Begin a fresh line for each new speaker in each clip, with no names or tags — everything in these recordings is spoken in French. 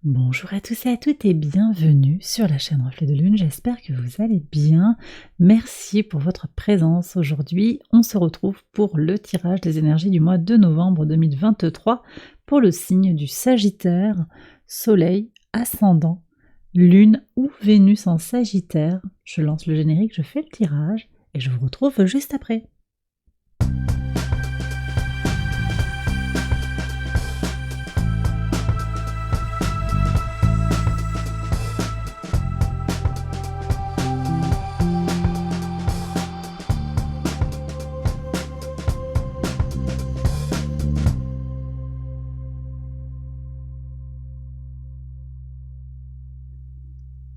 Bonjour à tous et à toutes et bienvenue sur la chaîne Reflet de Lune, j'espère que vous allez bien. Merci pour votre présence. Aujourd'hui, on se retrouve pour le tirage des énergies du mois de novembre 2023 pour le signe du Sagittaire, Soleil, Ascendant, Lune ou Vénus en Sagittaire. Je lance le générique, je fais le tirage et je vous retrouve juste après.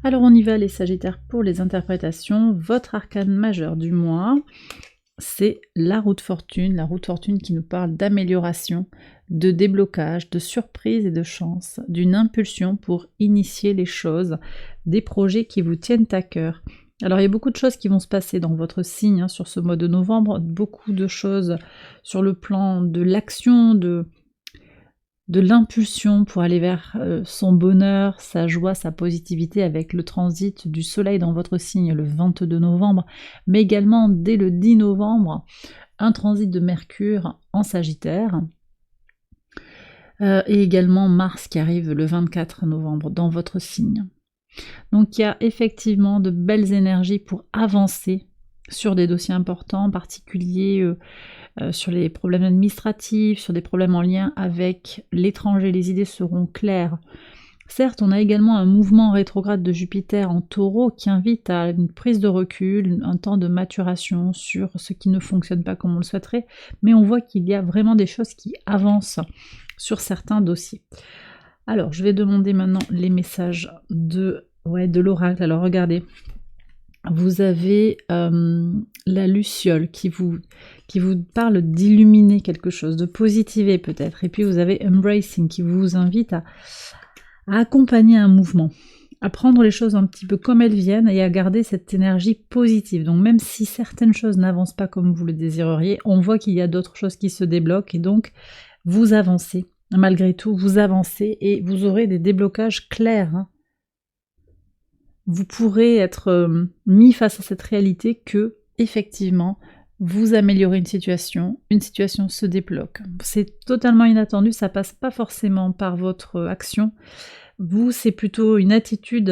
Alors on y va les Sagittaires pour les interprétations. Votre arcane majeur du mois, c'est la roue de fortune qui nous parle d'amélioration, de déblocage, de surprise et de chance, d'une impulsion pour initier les choses, des projets qui vous tiennent à cœur. Alors il y a beaucoup de choses qui vont se passer dans votre signe sur ce mois de novembre, beaucoup de choses sur le plan de l'action, de l'impulsion pour aller vers son bonheur, sa joie, sa positivité avec le transit du soleil dans votre signe le 22 novembre, mais également dès le 10 novembre, un transit de Mercure en Sagittaire, et également Mars qui arrive le 24 novembre dans votre signe. Donc il y a effectivement de belles énergies pour avancer sur des dossiers importants, en particulier sur les problèmes administratifs, sur des problèmes en lien avec l'étranger, les idées seront claires. Certes, on a également un mouvement rétrograde de Jupiter en Taureau qui invite à une prise de recul, un temps de maturation sur ce qui ne fonctionne pas comme on le souhaiterait, mais on voit qu'il y a vraiment des choses qui avancent sur certains dossiers. Alors, je vais demander maintenant les messages de l'oracle. Alors, regardez. Vous avez la luciole qui vous parle d'illuminer quelque chose, de positiver peut-être. Et puis vous avez Embracing qui vous invite à accompagner un mouvement, à prendre les choses un petit peu comme elles viennent et à garder cette énergie positive. Donc même si certaines choses n'avancent pas comme vous le désireriez, on voit qu'il y a d'autres choses qui se débloquent et donc vous avancez. Malgré tout, vous avancez et vous aurez des déblocages clairs. Vous pourrez être mis face à cette réalité que, effectivement, vous améliorez une situation se débloque. C'est totalement inattendu, ça passe pas forcément par votre action. Vous, c'est plutôt une attitude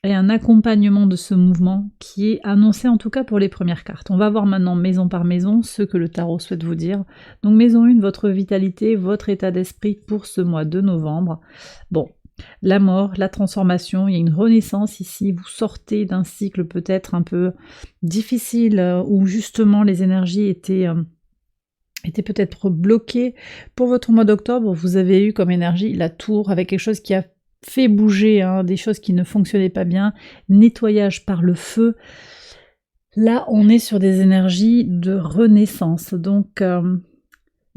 et un accompagnement de ce mouvement qui est annoncé en tout cas pour les premières cartes. On va voir maintenant maison par maison ce que le tarot souhaite vous dire. Donc maison 1, votre vitalité, votre état d'esprit pour ce mois de novembre. Bon. La mort, la transformation, il y a une renaissance ici, vous sortez d'un cycle peut-être un peu difficile où justement les énergies étaient peut-être bloquées. Pour votre mois d'octobre, vous avez eu comme énergie la tour avec quelque chose qui a fait bouger, des choses qui ne fonctionnaient pas bien, nettoyage par le feu. Là, on est sur des énergies de renaissance, donc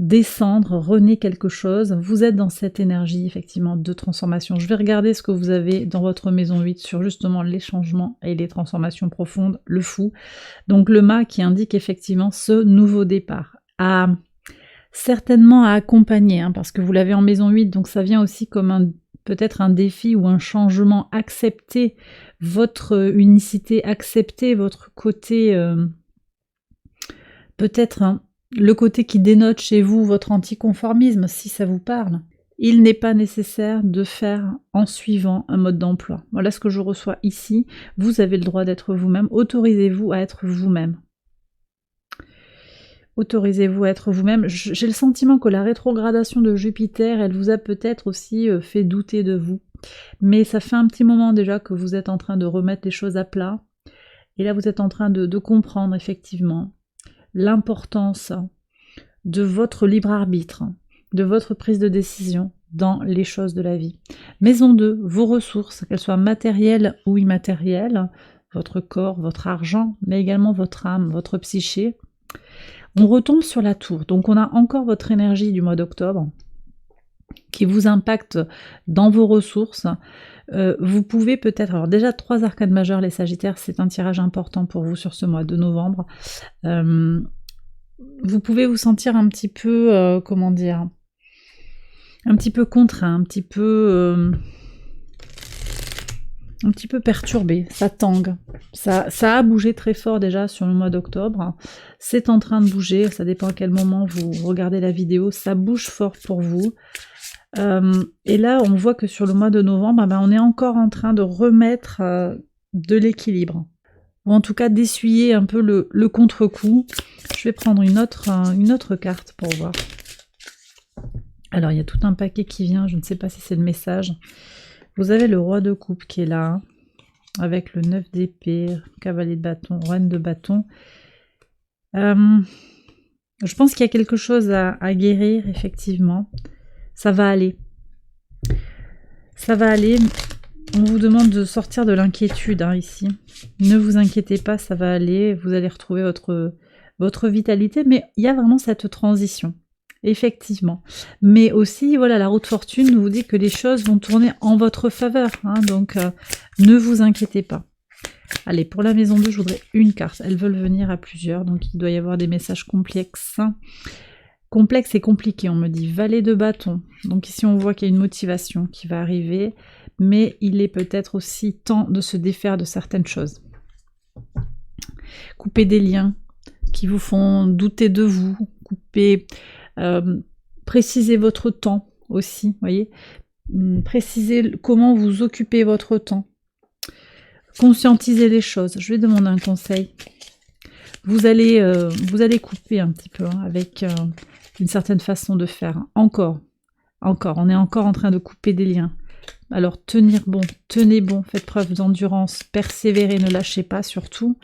descendre, renaître quelque chose, vous êtes dans cette énergie effectivement de transformation. Je vais regarder ce que vous avez dans votre maison 8 sur justement les changements et les transformations profondes, le fou. Donc le mât qui indique effectivement ce nouveau départ, certainement à accompagner, parce que vous l'avez en maison 8, donc ça vient aussi comme peut-être un défi ou un changement, accepter votre unicité, accepter votre côté peut-être le côté qui dénote chez vous votre anticonformisme, si ça vous parle. Il n'est pas nécessaire de faire en suivant un mode d'emploi. Voilà ce que je reçois ici. Vous avez le droit d'être vous-même. Autorisez-vous à être vous-même. Autorisez-vous à être vous-même. J'ai le sentiment que la rétrogradation de Jupiter, elle vous a peut-être aussi fait douter de vous. Mais ça fait un petit moment déjà que vous êtes en train de remettre les choses à plat. Et là, vous êtes en train de comprendre effectivement l'importance de votre libre arbitre, de votre prise de décision dans les choses de la vie. Maison 2, vos ressources, qu'elles soient matérielles ou immatérielles, votre corps, votre argent, mais également votre âme, votre psyché. On retombe sur la tour, donc on a encore votre énergie du mois d'octobre qui vous impacte dans vos ressources. Vous pouvez peut-être, alors déjà 3 arcanes majeures, les Sagittaires, c'est un tirage important pour vous sur ce mois de novembre. Vous pouvez vous sentir un petit peu, un petit peu contraint, un petit peu un petit peu perturbé, ça tangue. Ça a bougé très fort déjà sur le mois d'octobre. C'est en train de bouger, ça dépend à quel moment vous regardez la vidéo. Ça bouge fort pour vous. Et là, on voit que sur le mois de novembre, on est encore en train de remettre de l'équilibre. Ou en tout cas d'essuyer un peu le contre-coup. Je vais prendre une autre carte pour voir. Alors, il y a tout un paquet qui vient, je ne sais pas si c'est le message. Vous avez le roi de coupe qui est là, avec le 9 d'épée, cavalier de bâton, reine de bâton. Je pense qu'il y a quelque chose à guérir, effectivement. Ça va aller. Ça va aller. On vous demande de sortir de l'inquiétude ici. Ne vous inquiétez pas, ça va aller. Vous allez retrouver votre vitalité, mais il y a vraiment cette transition. Effectivement. Mais aussi, voilà, la roue de fortune vous dit que les choses vont tourner en votre faveur. Donc, ne vous inquiétez pas. Allez, pour la maison 2, je voudrais une carte. Elles veulent venir à plusieurs, donc il doit y avoir des messages complexes. Complexe et compliqué, on me dit. Valet de bâton. Donc ici, on voit qu'il y a une motivation qui va arriver, mais il est peut-être aussi temps de se défaire de certaines choses. Couper des liens qui vous font douter de vous. Précisez votre temps aussi, voyez. Précisez comment vous occupez votre temps. Conscientisez les choses. Je vais demander un conseil. Vous allez couper un petit peu avec une certaine façon de faire. Encore, on est encore en train de couper des liens. Alors tenez bon, faites preuve d'endurance, persévérez, ne lâchez pas surtout.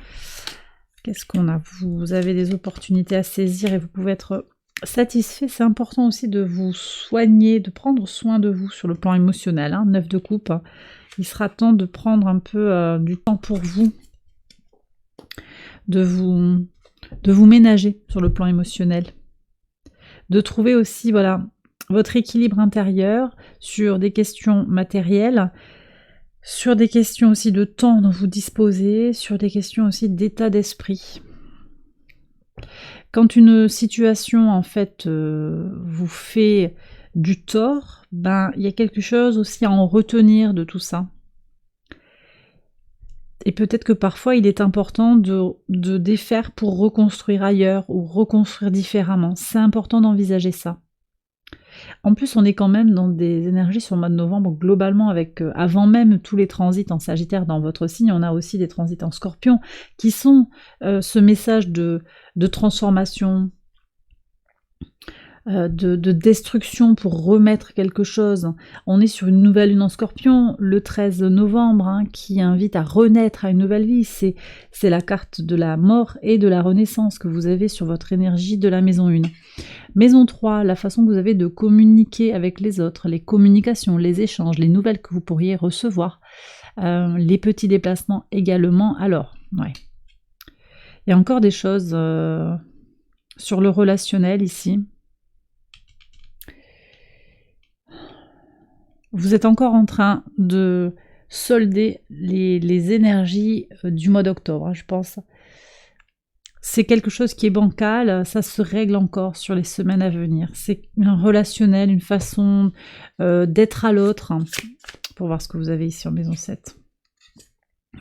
Qu'est-ce qu'on a? Vous avez des opportunités à saisir et vous pouvez être satisfait. C'est important aussi de vous soigner, de prendre soin de vous sur le plan émotionnel. 9 de coupe. Il sera temps de prendre un peu du temps pour vous, de vous ménager sur le plan émotionnel, de trouver aussi votre équilibre intérieur sur des questions matérielles, sur des questions aussi de temps dont vous disposez, sur des questions aussi d'état d'esprit. Quand une situation en fait vous fait du tort, il y a quelque chose aussi à en retenir de tout ça. Et peut-être que parfois il est important de défaire pour reconstruire ailleurs ou reconstruire différemment. C'est important d'envisager ça. En plus, on est quand même dans des énergies sur le mois de novembre, globalement, avec avant même tous les transits en Sagittaire dans votre signe, on a aussi des transits en Scorpion, qui sont ce message de transformation, de destruction pour remettre quelque chose. On est sur une nouvelle lune en Scorpion, le 13 novembre, qui invite à renaître à une nouvelle vie. C'est la carte de la mort et de la renaissance que vous avez sur votre énergie de la maison 1. Maison 3, la façon que vous avez de communiquer avec les autres, les communications, les échanges, les nouvelles que vous pourriez recevoir, les petits déplacements également. Alors, ouais. Il y a encore des choses sur le relationnel ici. Vous êtes encore en train de solder les énergies du mois d'octobre, je pense. C'est quelque chose qui est bancal, ça se règle encore sur les semaines à venir. C'est un relationnel, une façon d'être à l'autre, pour voir ce que vous avez ici en maison 7.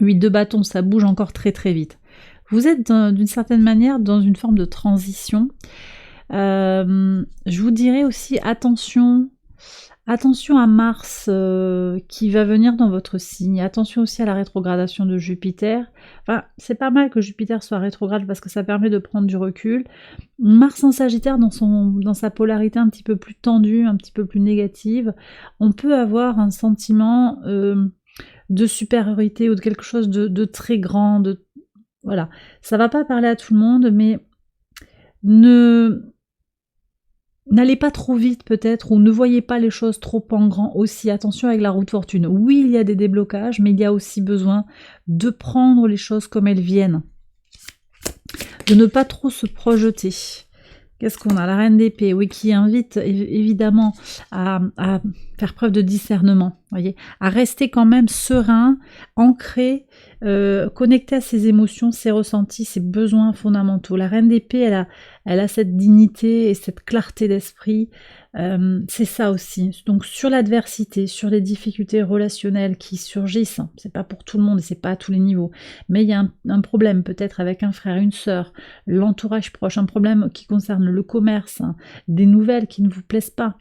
8 de bâton, ça bouge encore très très vite. Vous êtes d'une certaine manière dans une forme de transition. Je vous dirais aussi attention à Mars qui va venir dans votre signe. Attention aussi à la rétrogradation de Jupiter. Enfin, c'est pas mal que Jupiter soit rétrograde parce que ça permet de prendre du recul. Mars en Sagittaire dans sa polarité un petit peu plus tendue, un petit peu plus négative, on peut avoir un sentiment de supériorité ou de quelque chose de très grand. Voilà. Ça va pas parler à tout le monde, mais n'allez pas trop vite peut-être, ou ne voyez pas les choses trop en grand aussi. Attention avec la roue de fortune. Oui, il y a des déblocages, mais il y a aussi besoin de prendre les choses comme elles viennent. De ne pas trop se projeter. Qu'est-ce qu'on a? La reine d'épée, oui, qui invite évidemment à faire preuve de discernement. voyez, à rester quand même serein, ancré, connecté à ses émotions, ses ressentis, ses besoins fondamentaux. La reine d'épée, elle a cette dignité et cette clarté d'esprit. C'est ça aussi. Donc sur l'adversité, sur les difficultés relationnelles qui surgissent, hein, c'est pas pour tout le monde et c'est pas à tous les niveaux, mais il y a un problème peut-être avec un frère, une sœur, l'entourage proche, un problème qui concerne le commerce, hein, des nouvelles qui ne vous plaisent pas.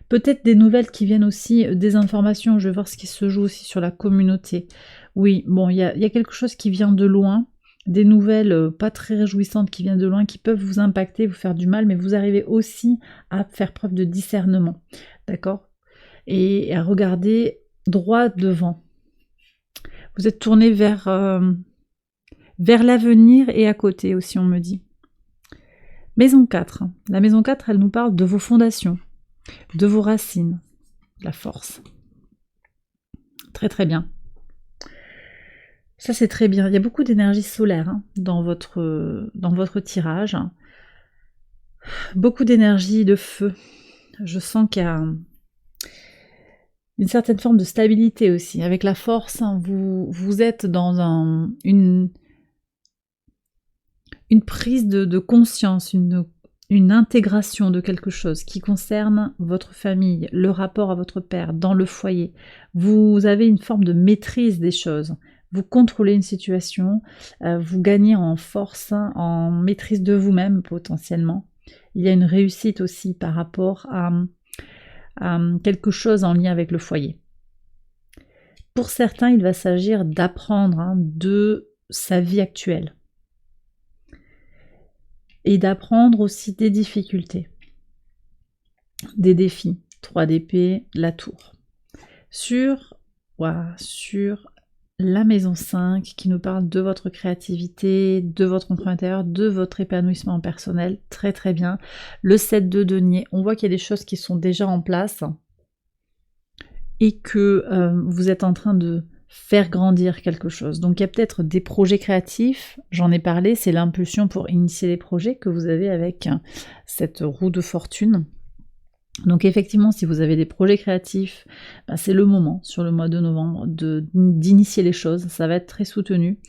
Peut-être des nouvelles qui viennent aussi des informations, je vais voir ce qui se joue aussi sur la communauté. Oui, bon, il y a quelque chose qui vient de loin, des nouvelles pas très réjouissantes qui viennent de loin, qui peuvent vous impacter, vous faire du mal, mais vous arrivez aussi à faire preuve de discernement, d'accord? Et à regarder droit devant. Vous êtes tourné vers l'avenir et à côté aussi, on me dit. Maison 4. La maison 4, elle nous parle de vos fondations, de vos racines, la force. Très très bien. Ça c'est très bien. Il y a beaucoup d'énergie solaire hein, dans votre tirage. Beaucoup d'énergie de feu. Je sens qu'il y a une certaine forme de stabilité aussi. Avec la force, hein, vous êtes dans une prise de conscience, une intégration de quelque chose qui concerne votre famille, le rapport à votre père, dans le foyer. Vous avez une forme de maîtrise des choses. Vous contrôlez une situation, vous gagnez en force, en maîtrise de vous-même potentiellement. Il y a une réussite aussi par rapport à quelque chose en lien avec le foyer. Pour certains, il va s'agir d'apprendre hein, de sa vie actuelle. Et d'apprendre aussi des difficultés, des défis. 3 d'épée, la tour. Sur la maison 5 qui nous parle de votre créativité, de votre enfant intérieur, de votre épanouissement personnel. Très très bien. Le 7 de denier, on voit qu'il y a des choses qui sont déjà en place et que vous êtes en train de faire grandir quelque chose. Donc il y a peut-être des projets créatifs, j'en ai parlé, c'est l'impulsion pour initier les projets que vous avez avec cette roue de fortune. Donc effectivement, si vous avez des projets créatifs, ben, c'est le moment, sur le mois de novembre, d'initier les choses, ça va être très soutenu.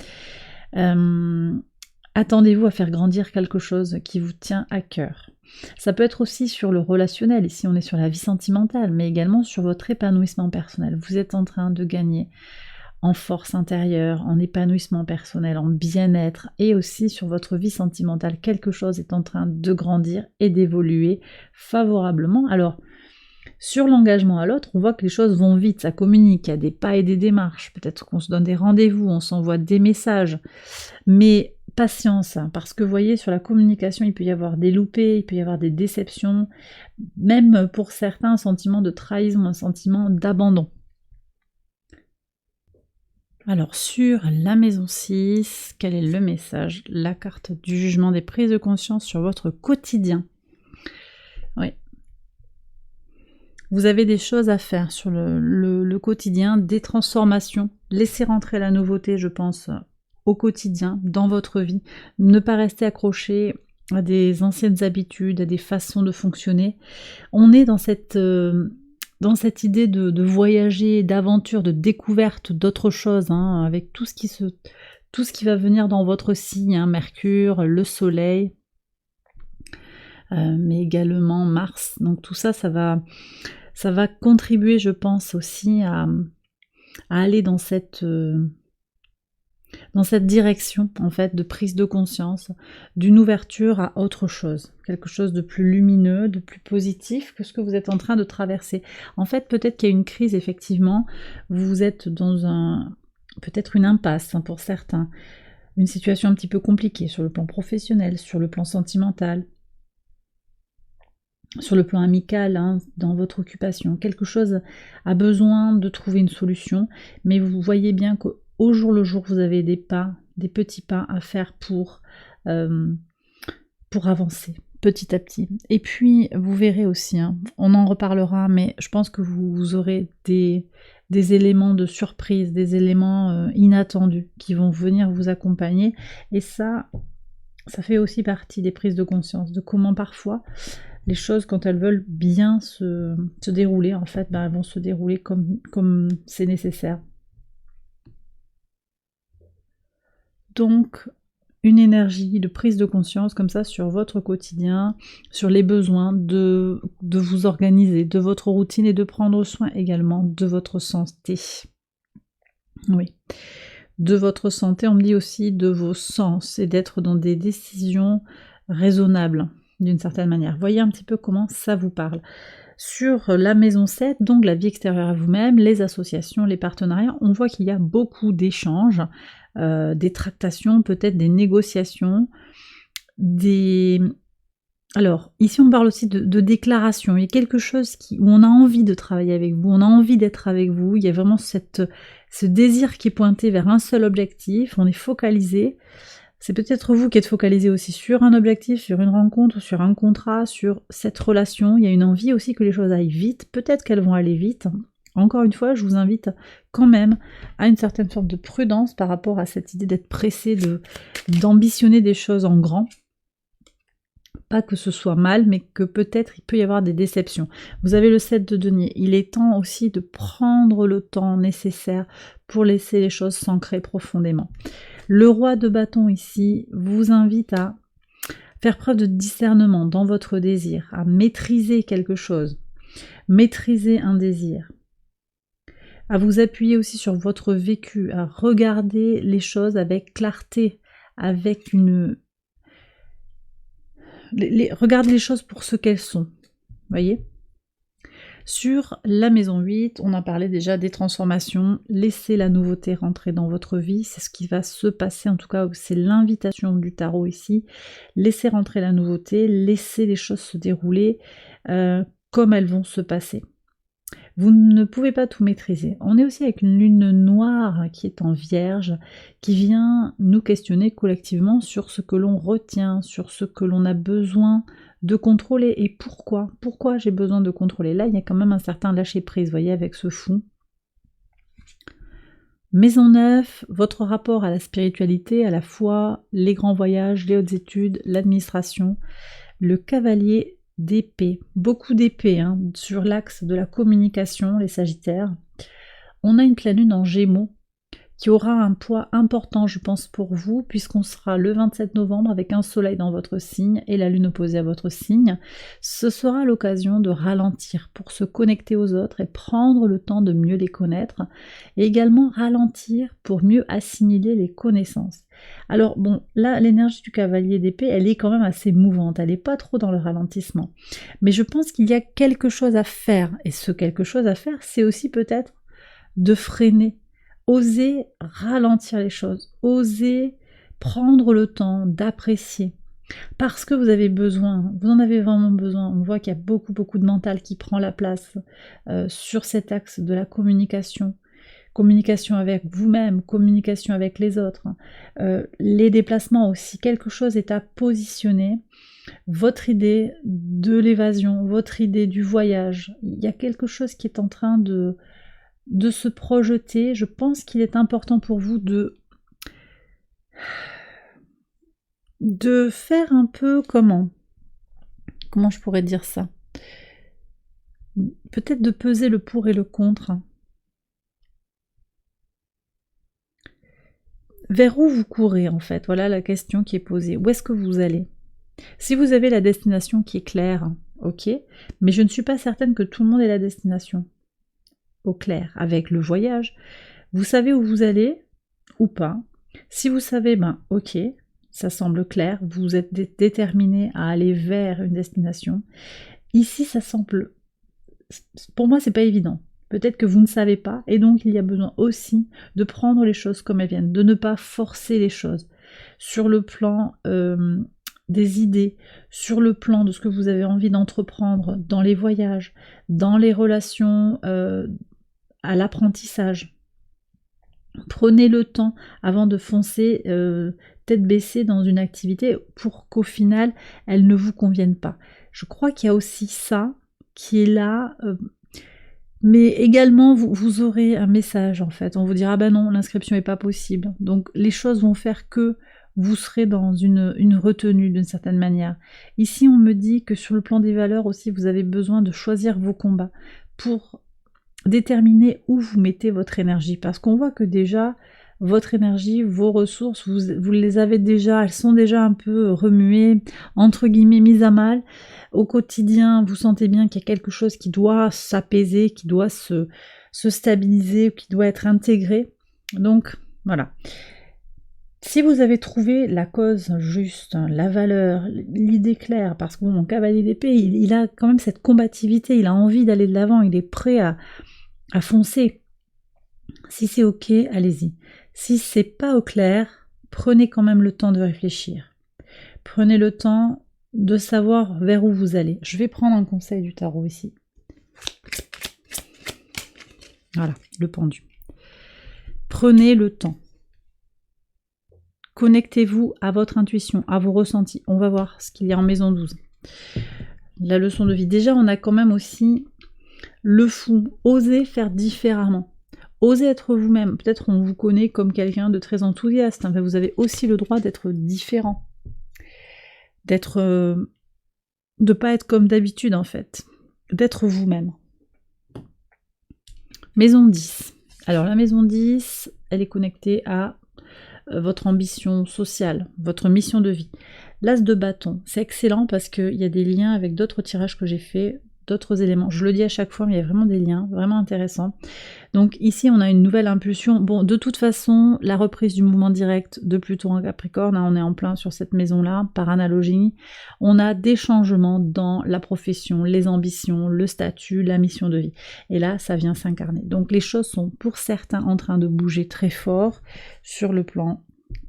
Attendez-vous à faire grandir quelque chose qui vous tient à cœur. Ça peut être aussi sur le relationnel, ici on est sur la vie sentimentale, mais également sur votre épanouissement personnel. Vous êtes en train de gagner en force intérieure, en épanouissement personnel, en bien-être et aussi sur votre vie sentimentale. Quelque chose est en train de grandir et d'évoluer favorablement. Alors, sur l'engagement à l'autre, on voit que les choses vont vite, ça communique, il y a des pas et des démarches. Peut-être qu'on se donne des rendez-vous, on s'envoie des messages, mais patience, hein, parce que vous voyez, sur la communication, il peut y avoir des loupés, il peut y avoir des déceptions, même pour certains, un sentiment de trahison, un sentiment d'abandon. Alors sur la maison 6, quel est le message? La carte du jugement, des prises de conscience sur votre quotidien. Oui. Vous avez des choses à faire sur le quotidien, des transformations. Laissez rentrer la nouveauté, je pense, au quotidien, dans votre vie. Ne pas rester accroché à des anciennes habitudes, à des façons de fonctionner. On est dans cette idée de voyager, d'aventure, de découverte d'autres choses, hein, avec tout ce qui va venir dans votre signe, hein, Mercure, le Soleil, mais également Mars. Donc tout ça, ça va contribuer, je pense, aussi à aller dans cette direction, en fait, de prise de conscience, d'une ouverture à autre chose, quelque chose de plus lumineux, de plus positif que ce que vous êtes en train de traverser. En fait, peut-être qu'il y a une crise, effectivement, vous êtes dans peut-être une impasse hein, pour certains, une situation un petit peu compliquée sur le plan professionnel, sur le plan sentimental, sur le plan amical, hein, dans votre occupation. Quelque chose a besoin de trouver une solution, mais vous voyez bien qu'au jour le jour, vous avez des petits pas à faire pour avancer petit à petit. Et puis, vous verrez aussi, hein, on en reparlera, mais je pense que vous aurez des éléments de surprise, des éléments inattendus qui vont venir vous accompagner. Et ça fait aussi partie des prises de conscience, de comment parfois Les choses, quand elles veulent bien se dérouler, en fait, elles vont se dérouler comme c'est nécessaire. Donc, une énergie de prise de conscience comme ça sur votre quotidien, sur les besoins de vous organiser, de votre routine et de prendre soin également de votre santé. Oui. De votre santé, on me dit aussi de vos sens et d'être dans des décisions raisonnables d'une certaine manière. Voyez un petit peu comment ça vous parle. Sur la maison 7, donc la vie extérieure à vous-même, les associations, les partenariats, on voit qu'il y a beaucoup d'échanges, des tractations, peut-être des négociations, Alors, ici on parle aussi de déclaration, il y a quelque chose où on a envie de travailler avec vous, on a envie d'être avec vous, il y a vraiment ce désir qui est pointé vers un seul objectif, on est focalisé. C'est peut-être vous qui êtes focalisé aussi sur un objectif, sur une rencontre, sur un contrat, sur cette relation. Il y a une envie aussi que les choses aillent vite. Peut-être qu'elles vont aller vite. Encore une fois, je vous invite quand même à une certaine forme de prudence par rapport à cette idée d'être pressé, d'ambitionner des choses en grand. Pas que ce soit mal, mais que peut-être il peut y avoir des déceptions. Vous avez le 7 de denier. Il est temps aussi de prendre le temps nécessaire pour laisser les choses s'ancrer profondément. Le roi de bâton ici vous invite à faire preuve de discernement dans votre désir, à maîtriser quelque chose, maîtriser un désir, à vous appuyer aussi sur votre vécu, à regarder les choses avec clarté, avec regardez les choses pour ce qu'elles sont, voyez ? Sur la maison 8, on a parlé déjà des transformations, laissez la nouveauté rentrer dans votre vie, c'est ce qui va se passer, en tout cas c'est l'invitation du tarot ici, laissez rentrer la nouveauté, laissez les choses se dérouler comme elles vont se passer. Vous ne pouvez pas tout maîtriser. On est aussi avec une lune noire qui est en vierge, qui vient nous questionner collectivement sur ce que l'on retient, sur ce que l'on a besoin de contrôler et pourquoi. Pourquoi j'ai besoin de contrôler? Là, il y a quand même un certain lâcher-prise, vous voyez, avec ce fou. Maison 9, votre rapport à la spiritualité, à la foi, les grands voyages, les hautes études, l'administration, le cavalier d'épée, beaucoup d'épées sur l'axe de la communication, les sagittaires. On a une pleine lune en Gémeaux qui aura un poids important, je pense, pour vous, puisqu'on sera le 27 novembre avec un soleil dans votre signe et la lune opposée à votre signe. Ce sera l'occasion de ralentir pour se connecter aux autres et prendre le temps de mieux les connaître, et également ralentir pour mieux assimiler les connaissances. Alors bon, là, l'énergie du cavalier d'épée, elle est quand même assez mouvante, elle n'est pas trop dans le ralentissement. Mais je pense qu'il y a quelque chose à faire, et ce quelque chose à faire, c'est aussi peut-être de freiner. Osez ralentir les choses, osez prendre le temps d'apprécier, parce que vous avez besoin, vous en avez vraiment besoin. On voit qu'il y a beaucoup de mental qui prend la place sur cet axe de la communication, communication avec vous-même, communication avec les autres, les déplacements aussi, quelque chose est à positionner. Votre idée de l'évasion, votre idée du voyage, il y a quelque chose qui est en train de se projeter. Je pense qu'il est important pour vous de faire un peu comment je pourrais dire ça, peut-être de peser le pour et le contre. Vers où vous courez en fait? Voilà la question qui est posée. Où est-ce que vous allez? Si vous avez la destination qui est claire, ok, mais je ne suis pas certaine que tout le monde ait la destination au clair avec le voyage. Vous savez où vous allez ou pas? Si vous savez, ok, ça semble clair, vous êtes déterminé à aller vers une destination. Ici, ça semble, pour moi, c'est pas évident. Peut-être que vous ne savez pas, et donc il y a besoin aussi de prendre les choses comme elles viennent, de ne pas forcer les choses. Sur le plan des idées, sur le plan de ce que vous avez envie d'entreprendre dans les voyages, dans les relations, à l'apprentissage. Prenez le temps avant de foncer tête baissée dans une activité pour qu'au final, elle ne vous convienne pas. Je crois qu'il y a aussi ça qui est là, mais également vous aurez un message en fait. On vous dira non, l'inscription n'est pas possible. Donc les choses vont faire que vous serez dans une retenue d'une certaine manière. Ici, on me dit que sur le plan des valeurs aussi, vous avez besoin de choisir vos combats pour déterminer où vous mettez votre énergie. Parce qu'on voit que déjà, votre énergie, vos ressources, vous les avez déjà, elles sont déjà un peu remuées, entre guillemets, mises à mal. Au quotidien, vous sentez bien qu'il y a quelque chose qui doit s'apaiser, qui doit se stabiliser, qui doit être intégré. Donc, voilà. Si vous avez trouvé la cause juste, la valeur, l'idée claire, parce que mon cavalier d'épée, il a quand même cette combativité, il a envie d'aller de l'avant, il est prêt à foncer. Si c'est ok, allez-y. Si c'est pas au clair, prenez quand même le temps de réfléchir. Prenez le temps de savoir vers où vous allez. Je vais prendre un conseil du tarot ici. Voilà, le pendu. Prenez le temps. Connectez-vous à votre intuition, à vos ressentis. On va voir ce qu'il y a en maison 12. La leçon de vie. Déjà, on a quand même aussi le fou. Osez faire différemment. Osez être vous-même. Peut-être on vous connaît comme quelqu'un de très enthousiaste. Hein, mais vous avez aussi le droit d'être différent. De pas être comme d'habitude en fait. D'être vous-même. Maison 10. Alors la maison 10, elle est connectée à votre ambition sociale, votre mission de vie. L'as de bâton, c'est excellent parce qu'il y a des liens avec d'autres tirages que j'ai fait, d'autres éléments. Je le dis à chaque fois, mais il y a vraiment des liens, vraiment intéressants. Donc ici, on a une nouvelle impulsion. Bon, de toute façon, la reprise du mouvement direct de Pluton en Capricorne, hein, on est en plein sur cette maison-là, par analogie. On a des changements dans la profession, les ambitions, le statut, la mission de vie. Et là, ça vient s'incarner. Donc les choses sont pour certains en train de bouger très fort sur le plan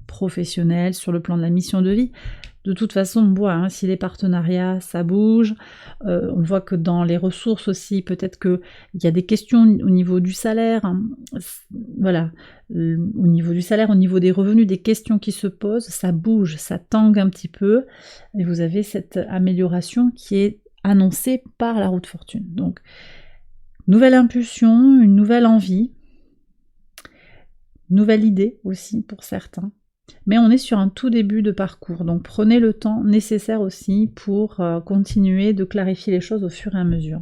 professionnel, sur le plan de la mission de vie. De toute façon, on voit, hein, si les partenariats, ça bouge. On voit que dans les ressources aussi, peut-être qu'il y a des questions au niveau du salaire. Hein, voilà, au niveau du salaire, au niveau des revenus, des questions qui se posent, ça bouge, ça tangue un petit peu. Et vous avez cette amélioration qui est annoncée par la roue de fortune. Donc, nouvelle impulsion, une nouvelle envie, nouvelle idée aussi pour certains. Mais on est sur un tout début de parcours, donc prenez le temps nécessaire aussi pour continuer de clarifier les choses au fur et à mesure.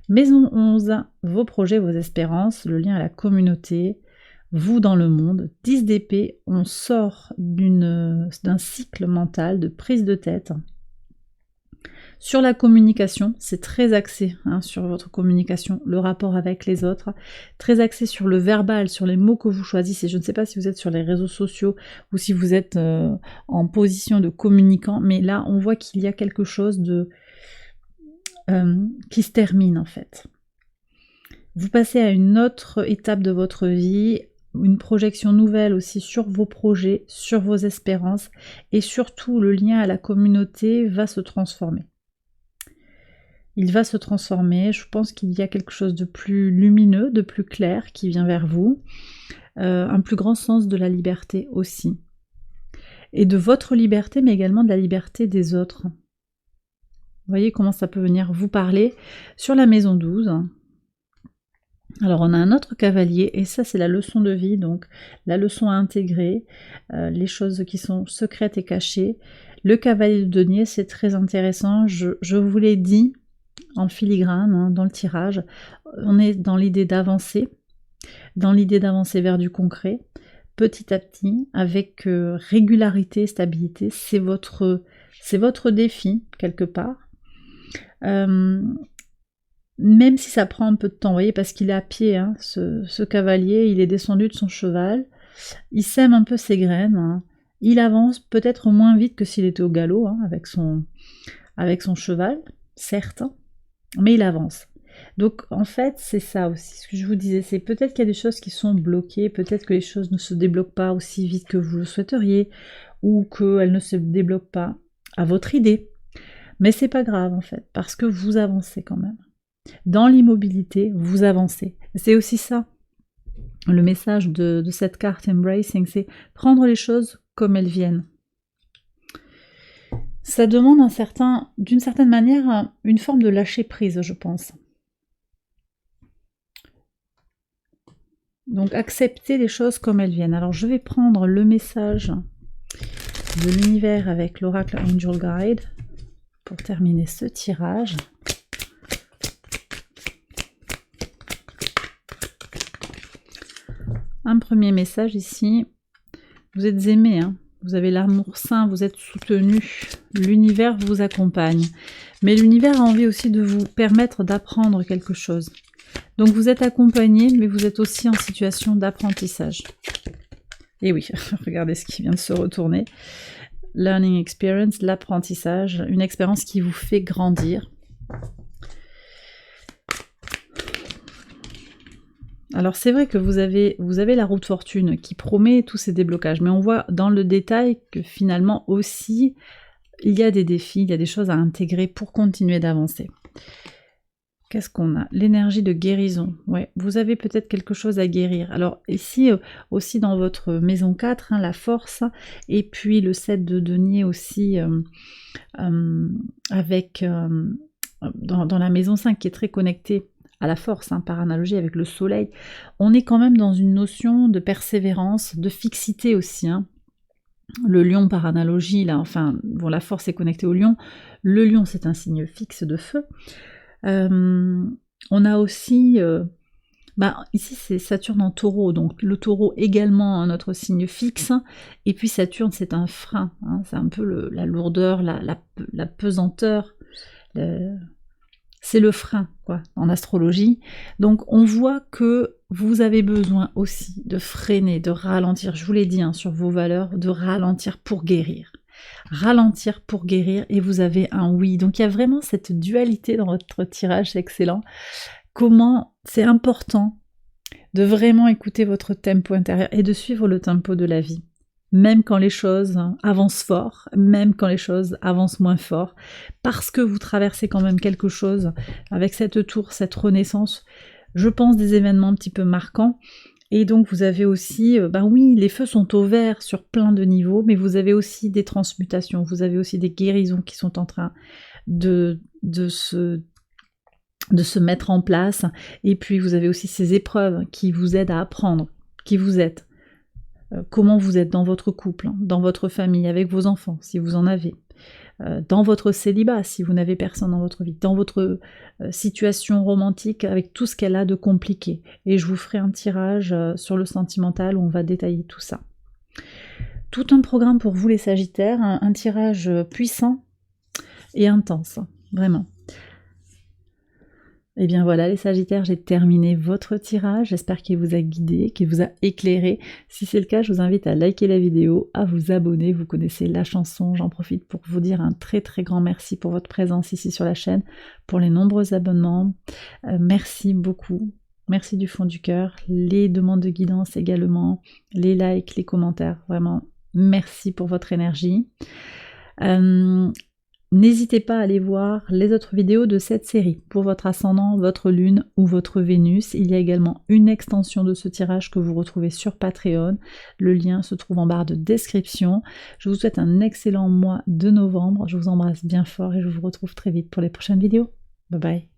Maison 11, vos projets, vos espérances, le lien à la communauté, vous dans le monde. 10 d'épée, on sort d'un cycle mental de prise de tête. Sur la communication, c'est très axé sur votre communication, le rapport avec les autres, très axé sur le verbal, sur les mots que vous choisissez. Je ne sais pas si vous êtes sur les réseaux sociaux ou si vous êtes en position de communicant, mais là on voit qu'il y a quelque chose qui se termine en fait. Vous passez à une autre étape de votre vie, une projection nouvelle aussi sur vos projets, sur vos espérances, et surtout le lien à la communauté va se transformer. Il va se transformer, je pense qu'il y a quelque chose de plus lumineux, de plus clair qui vient vers vous, un plus grand sens de la liberté aussi. Et de votre liberté, mais également de la liberté des autres. Vous voyez comment ça peut venir vous parler sur la maison 12. Alors on a un autre cavalier, et ça c'est la leçon de vie, donc la leçon à intégrer, les choses qui sont secrètes et cachées. Le cavalier de denier, c'est très intéressant, je vous l'ai dit, en filigrane, dans le tirage, on est dans l'idée d'avancer vers du concret, petit à petit, avec régularité, stabilité, c'est votre défi, quelque part. Même si ça prend un peu de temps, vous voyez, parce qu'il est à pied, ce cavalier, il est descendu de son cheval, il sème un peu ses graines, il avance peut-être moins vite que s'il était au galop, avec son cheval, certes, mais il avance. Donc en fait c'est ça aussi, ce que je vous disais, c'est peut-être qu'il y a des choses qui sont bloquées, peut-être que les choses ne se débloquent pas aussi vite que vous le souhaiteriez, ou qu'elles ne se débloquent pas à votre idée, mais c'est pas grave en fait, parce que vous avancez quand même. Dans l'immobilité, vous avancez. C'est aussi ça, le message de cette carte Embracing, c'est prendre les choses comme elles viennent. Ça demande d'une certaine manière une forme de lâcher prise, je pense. Donc accepter les choses comme elles viennent. Alors je vais prendre le message de l'univers avec l'Oracle Angel Guide pour terminer ce tirage. Un premier message ici, vous êtes aimé, hein, vous avez l'amour sain, vous êtes soutenu, l'univers vous accompagne. Mais l'univers a envie aussi de vous permettre d'apprendre quelque chose. Donc vous êtes accompagné, mais vous êtes aussi en situation d'apprentissage. Et oui, regardez ce qui vient de se retourner. Learning experience, l'apprentissage, une expérience qui vous fait grandir. Alors c'est vrai que vous avez la roue de fortune qui promet tous ces déblocages, mais on voit dans le détail que finalement aussi, il y a des défis, il y a des choses à intégrer pour continuer d'avancer. Qu'est-ce qu'on a? L'énergie de guérison. Ouais, vous avez peut-être quelque chose à guérir. Alors ici, aussi dans votre maison 4, hein, la force, et puis le 7 de denier aussi avec dans la maison 5 qui est très connectée à la force, hein, par analogie avec le soleil. On est quand même dans une notion de persévérance, de fixité aussi, hein. Le lion par analogie, là, enfin, bon, la force est connectée au lion. Le lion, c'est un signe fixe de feu. On a aussi, ici c'est Saturne en taureau, donc le taureau également un autre signe fixe, et puis Saturne c'est un frein, hein, c'est un peu la lourdeur, la pesanteur, c'est le frein quoi, en astrologie. Donc on voit que vous avez besoin aussi de freiner, de ralentir, je vous l'ai dit, hein, sur vos valeurs, de ralentir pour guérir. Ralentir pour guérir, et vous avez un oui. Donc il y a vraiment cette dualité dans votre tirage, c'est excellent. Comment c'est important de vraiment écouter votre tempo intérieur et de suivre le tempo de la vie. Même quand les choses avancent fort, même quand les choses avancent moins fort, parce que vous traversez quand même quelque chose avec cette tour, cette renaissance, je pense des événements un petit peu marquants. Et donc vous avez aussi, oui, les feux sont au vert sur plein de niveaux, mais vous avez aussi des transmutations, vous avez aussi des guérisons qui sont en train de se mettre en place, et puis vous avez aussi ces épreuves qui vous aident à apprendre, qui vous aident. Comment vous êtes dans votre couple, dans votre famille, avec vos enfants, si vous en avez, dans votre célibat, si vous n'avez personne dans votre vie, dans votre situation romantique, avec tout ce qu'elle a de compliqué. Et je vous ferai un tirage sur le sentimental où on va détailler tout ça. Tout un programme pour vous les Sagittaires, un tirage puissant et intense, vraiment. Et bien voilà les Sagittaires, j'ai terminé votre tirage, j'espère qu'il vous a guidé, qu'il vous a éclairé. Si c'est le cas, je vous invite à liker la vidéo, à vous abonner, vous connaissez la chanson, j'en profite pour vous dire un très très grand merci pour votre présence ici sur la chaîne, pour les nombreux abonnements, merci beaucoup, merci du fond du cœur, les demandes de guidance également, les likes, les commentaires, vraiment merci pour votre énergie. N'hésitez pas à aller voir les autres vidéos de cette série pour votre ascendant, votre lune ou votre Vénus. Il y a également une extension de ce tirage que vous retrouvez sur Patreon. Le lien se trouve en barre de description. Je vous souhaite un excellent mois de novembre. Je vous embrasse bien fort et je vous retrouve très vite pour les prochaines vidéos. Bye bye.